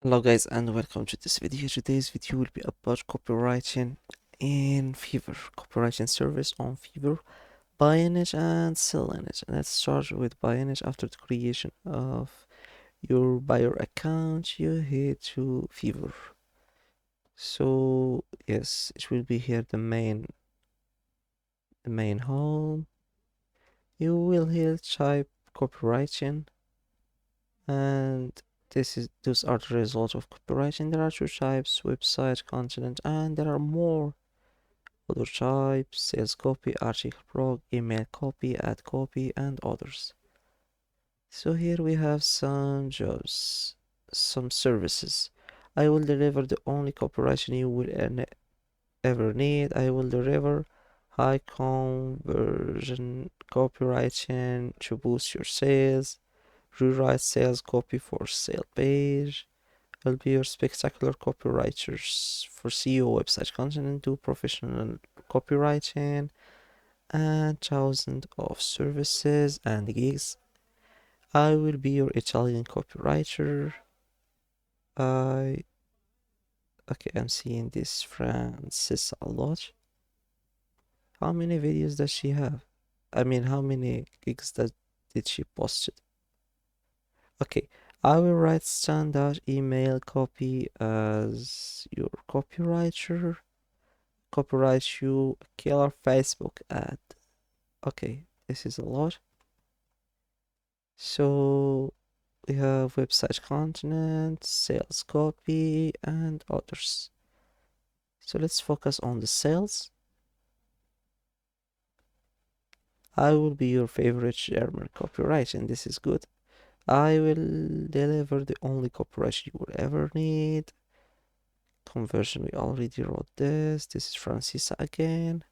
Hello guys and welcome to this video. Today's video will be about copywriting in Fiverr, copywriting service on Fiverr, buying it and selling it. Let's start with buying it. After the creation of your buyer account, you head to Fiverr. So yes, it will be here the main home. You will here type copywriting, and those are the results of copywriting. There are two types: website content, and there are more other types: sales copy, article blog, email copy, ad copy, and others. So here we have some jobs, some services. I will deliver the only copywriting you will ever need. I will deliver high conversion copywriting to boost your sales. Rewrite sales copy for sale page. Will be your spectacular copywriters for SEO, website content, and do professional copywriting, and thousands of services and gigs. I will be your Italian copywriter. I'm seeing this Francis a lot. How many videos does she have? I mean, how many gigs did she post it? Okay, I will write standard email copy as your copywriter. Copyright you a killer Facebook ad. Okay, this is a lot. So we have website content, sales copy, and others. So let's focus on the sales. I will be your favorite German copywriting. This is good. I will deliver the only copyright you will ever need. Conversion, we already wrote this. This is Francisa again.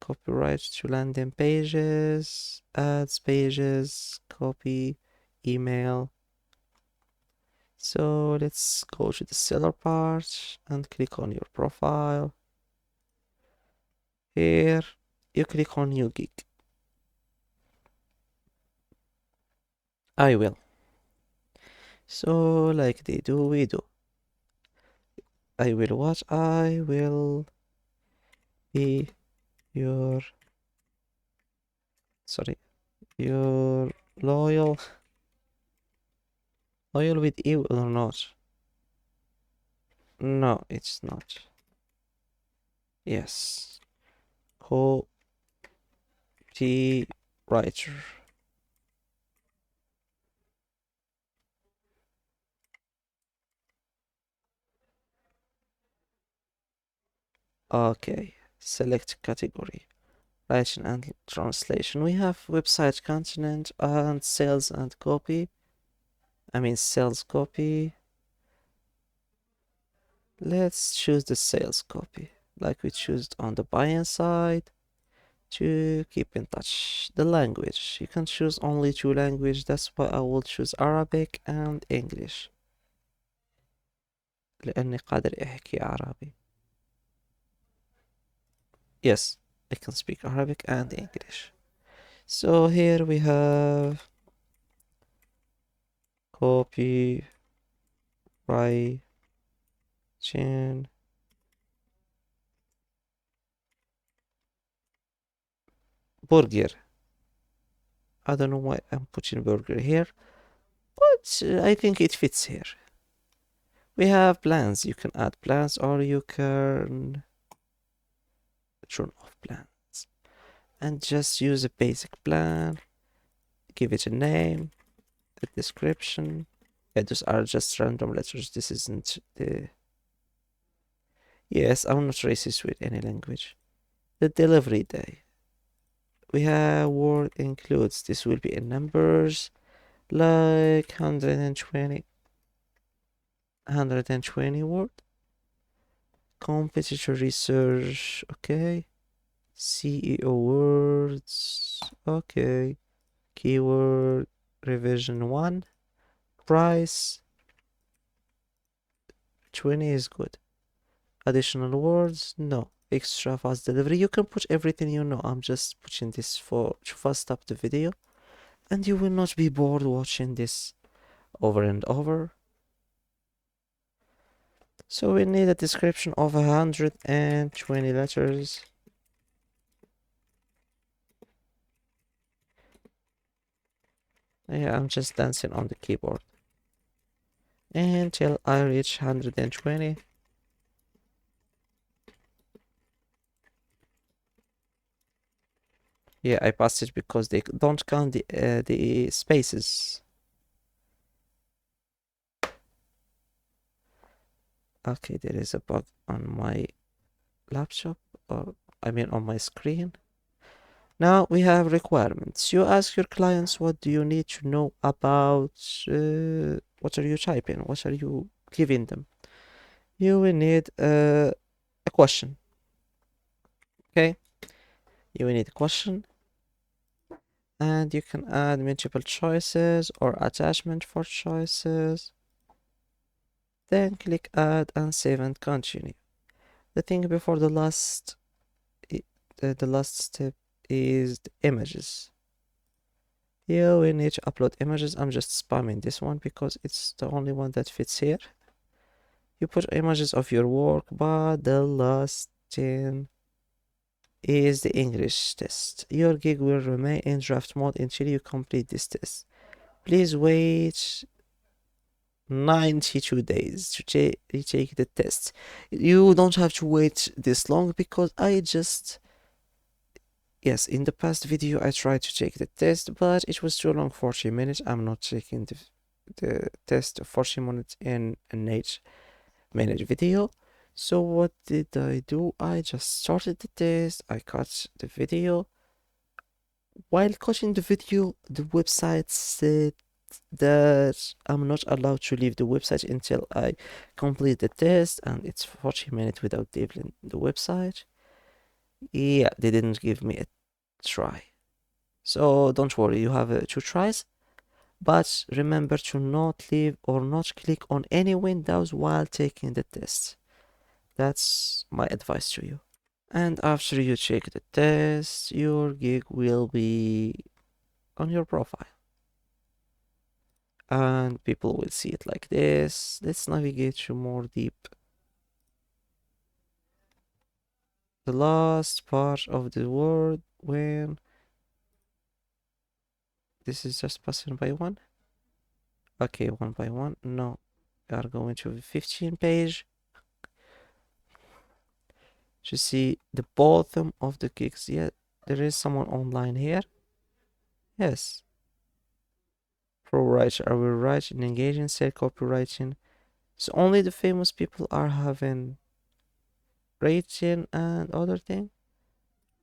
Copyright to landing pages, ads pages, copy, email. So let's go to the seller part and click on your profile. Here you click on new gig. I will. So like they do, we do. I will what? I will be your your loyal with you or not? No, it's not. Yes. Copywriter. Okay, select category. Writing and translation. We have website content and sales and copy. I mean sales copy. Let's choose the sales copy like we chose on the buying side. To keep in touch. The language, you can choose only two languages. That's why I will choose Arabic and English لأني قادر أحكي عربي. Yes, I can speak Arabic and English. So here we have copy writing burger. I don't know why I'm putting burger here, but I think it fits here. We have plans. You can add plans or you can turn off plans and just use a basic plan. Give it a name, a description. Yeah, those are just random letters. This isn't the... Yes, I'm not racist with any language. The delivery day. We have word includes. This will be in numbers, like 120 word. Competitor research, okay. CEO words, okay. Keyword revision 1. Price 20 is good. Additional words, no. Extra fast delivery, you can put everything you know. I'm just putting this to fast up the video, and you will not be bored watching this over and over. So we need a description of 120 letters. Yeah, I'm just dancing on the keyboard until I reach 120. Yeah, I passed it because they don't count the spaces. Okay, there is a bug on my laptop, or I mean on my screen. Now we have requirements. You ask your clients what do you need to know about, what are you typing, what are you giving them. You will need a question. Okay, you will need a question, and you can add multiple choices or attachment for choices. Then click add and save and continue. The thing before the last the last step is the images. You will need to upload images. I'm just spamming this one because it's the only one that fits here. You put images of your work, but the last thing is the English test. Your gig will remain in draft mode until you complete this test. Please wait 92 days to retake the test. You don't have to wait this long because yes, in the past video I tried to take the test, but it was too long, 40 minutes. I'm not taking the test 40 minutes in an 8-minute video. So what did I do? I just started the test, I cut the video. While cutting the video, the website said that I'm not allowed to leave the website until I complete the test, and it's 40 minutes without leaving the website. Yeah, they didn't give me a try. So don't worry, you have 2 tries. But remember to not leave or not click on any windows while taking the test. That's my advice to you. And after you check the test, your gig will be on your profile. And people will see it like this. Let's navigate to more deep. The last part of the word when this is just passing by one. Okay, one by one. No, we are going to the 15 page to see the bottom of the gigs. Yeah, there is someone online here. Yes. Pro writer. I will write and engage in said copywriting. So only the famous people are having rating and other thing,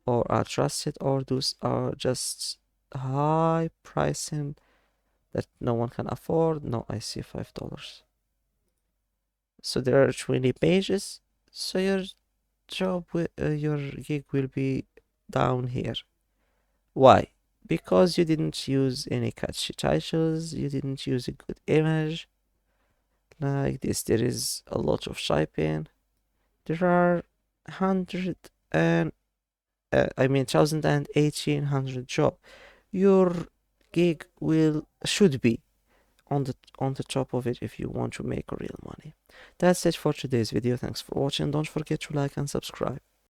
or are trusted, or those are just high pricing that no one can afford. No, I see $5. So there are 20 pages. So your gig will be down here. Why? Because you didn't use any catchy titles, you didn't use a good image like this. There is a lot of typing. There are 1,018 job. Your gig should be on the top of it if you want to make real money. That's it for today's video. Thanks for watching. Don't forget to like and subscribe.